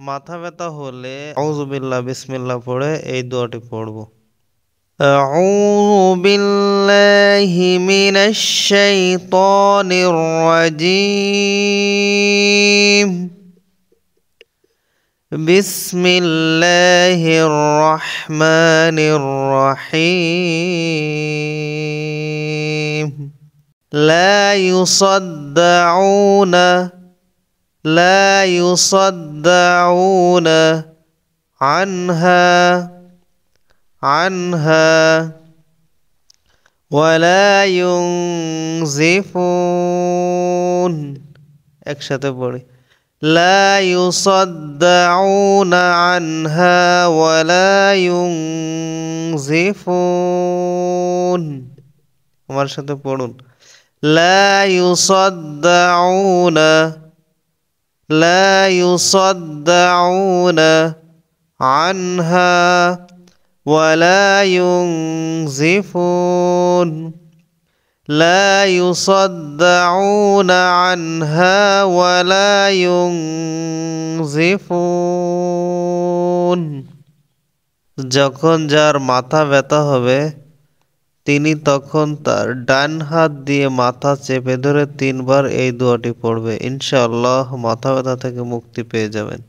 মাথা ব্যথা হলে আউযুবিল্লাহ বিসমিল্লাহ পড়ে এই দোয়াটি পড়ব। আউযু বিল্লাহি মিনাশ শাইতানির রাজীম। বিসমিল্লাহির রহমানির রহিম। লা ইউসাদ্দাউনা عنها ولا ينزفون একসাথে পড়ি لا يصدعون عنها ولا ينزفون আমার সাথে পড়ুন لا يصدعون عنها ولا ينزفون لا يصدعون عنها ولا ينزفون। যখন যার মাথা ব্যথা হবে তিনি তখন তার ডান হাত দিয়ে মাথা চেপে ধরে 3 বার এই দোয়াটি পড়বে। ইনশাআল্লাহ মাথা ব্যথা থেকে মুক্তি পেয়ে যাবেন।